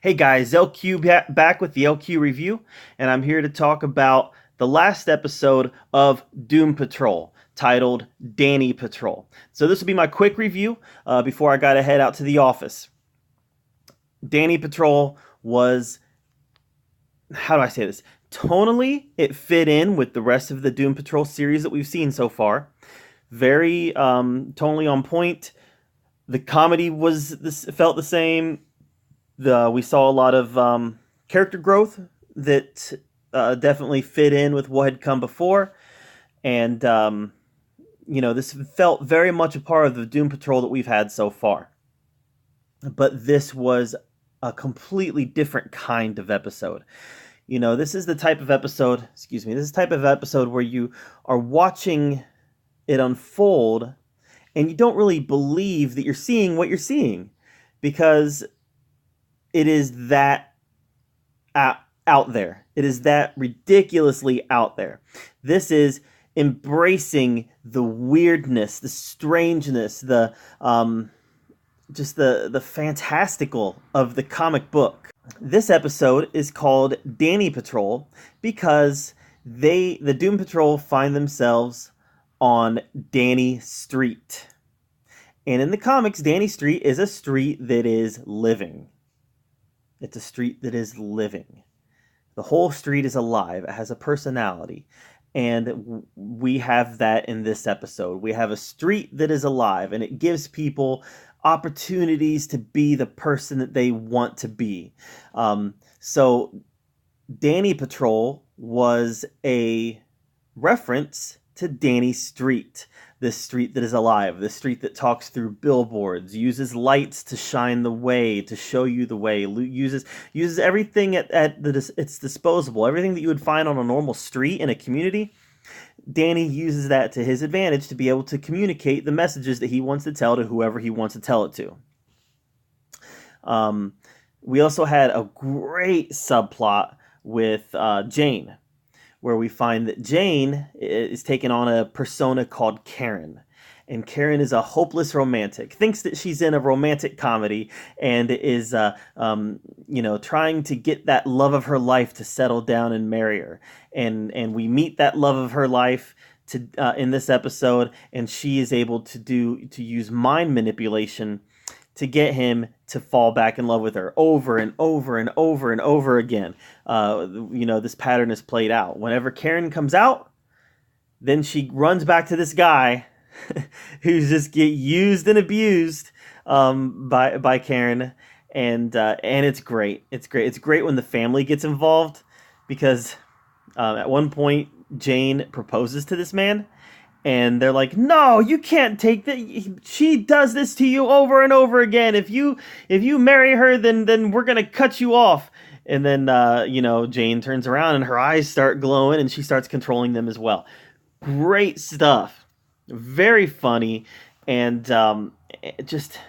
Hey guys, LQ back with the LQ review, and I'm here to talk about the last episode of Doom Patrol, titled Danny Patrol. So this will be my quick review before I got to head out to the office. Danny Patrol was, how do I say this? Tonally, it fit in with the rest of the Doom Patrol series that we've seen so far. Very tonally on point. The comedy felt the same. We saw a lot of character growth that definitely fit in with what had come before, and this felt very much a part of the Doom Patrol that we've had so far. But this was a completely different kind of episode. This is the type of episode. Excuse me. This is the type of episode where you are watching it unfold, and you don't really believe that you're seeing what you're seeing, because it is that out there. It is that ridiculously out there. This is embracing the weirdness, the strangeness, the just the fantastical of the comic book. This episode is called Danny Patrol because the Doom Patrol find themselves on Danny Street. And in the comics, Danny Street is a street that is living. It's a street that is living. The whole street is alive. It has a personality. And we have that in this episode. We have a street that is alive, and it gives people opportunities to be the person that they want to be. So Danny Patrol was a reference to Danny Street, this street that is alive, this street that talks through billboards, uses lights to shine the way, to show you the way, uses everything at its disposal, everything that you would find on a normal street in a community. Danny uses that to his advantage to be able to communicate the messages that he wants to tell to whoever he wants to tell it to. We also had a great subplot with Jane, where we find that Jane is taking on a persona called Karen. And Karen is a hopeless romantic, thinks that she's in a romantic comedy, and is, trying to get that love of her life to settle down and marry her. And we meet that love of her life in this episode, and she is able to use mind manipulation to get him to fall back in love with her over and over and over and over again. This pattern is played out. Whenever Karen comes out, then she runs back to this guy who's just get used and abused by Karen, and it's great. It's great. It's great when the family gets involved, because at one point Jane proposes to this man. And they're like, no, you can't take that. She does this to you over and over again. If you marry her, then we're gonna cut you off. And then Jane turns around and her eyes start glowing, and she starts controlling them as well. Great stuff, very funny, and just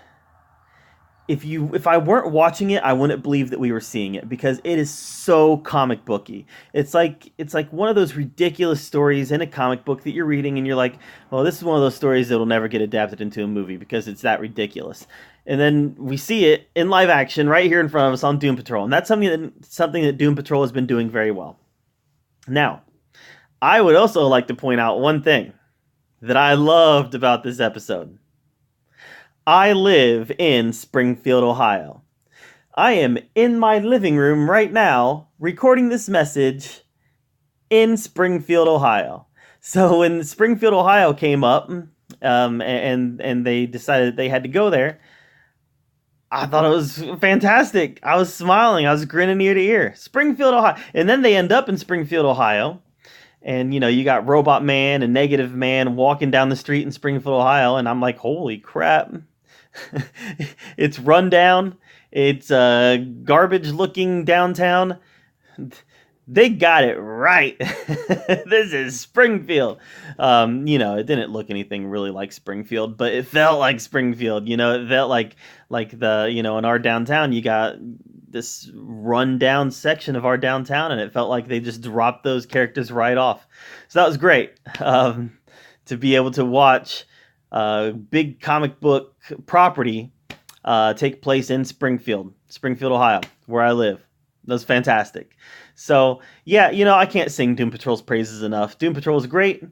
if I weren't watching it, I wouldn't believe that we were seeing it, because it is so comic booky. It's like one of those ridiculous stories in a comic book that you're reading and you're like, well, this is one of those stories that'll never get adapted into a movie because it's that ridiculous. And then we see it in live action right here in front of us on Doom Patrol, and that's something that Doom Patrol has been doing very well. Now, I would also like to point out one thing that I loved about this episode. I live in Springfield, Ohio. I am in my living room right now recording this message in Springfield, Ohio. So when Springfield, Ohio came up, and they decided they had to go there, I thought it was fantastic. I was smiling. I was grinning ear to ear. Springfield, Ohio. And then they end up in Springfield, Ohio. And, you got Robot Man and Negative Man walking down the street in Springfield, Ohio. And I'm like, holy crap. It's rundown. It's garbage looking downtown. They got it right. This is Springfield. It didn't look anything really like Springfield, but it felt like Springfield. It felt like in our downtown, you got this rundown section of our downtown, and it felt like they just dropped those characters right off. So that was great, to be able to watch a big comic book property take place in Springfield, Ohio, where I live. That was fantastic. So yeah, I can't sing Doom Patrol's praises enough. Doom Patrol is great.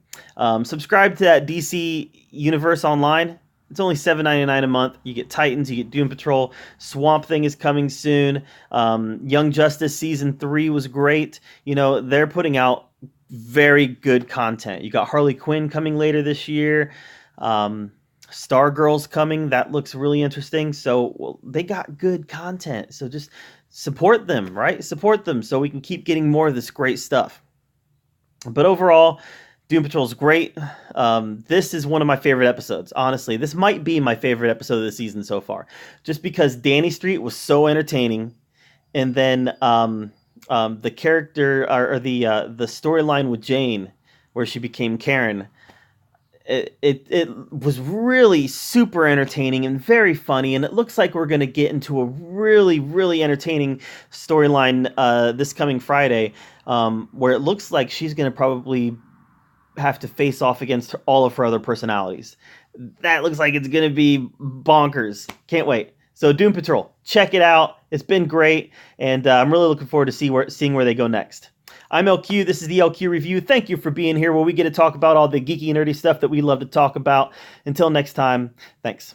Subscribe to that DC Universe Online. It's only $7.99 a month. You get Titans, you get Doom Patrol. Swamp Thing is coming soon. Young Justice Season 3 was great. They're putting out very good content. You got Harley Quinn coming later this year. Stargirl's coming. That looks really interesting. So they got good content. So just support them, right? Support them so we can keep getting more of this great stuff. But overall, Doom Patrol is great. This is one of my favorite episodes. Honestly, this might be my favorite episode of the season so far, just because Danny Street was so entertaining, and then the character or the storyline with Jane, where she became Karen. It was really super entertaining and very funny, and it looks like we're going to get into a really, really entertaining storyline this coming Friday, where it looks like she's going to probably have to face off against all of her other personalities. That looks like it's going to be bonkers. Can't wait. So Doom Patrol, check it out. It's been great, and I'm really looking forward to seeing where they go next. I'm LQ. This is the LQ Review. Thank you for being here, where we get to talk about all the geeky, nerdy stuff that we love to talk about. Until next time, thanks.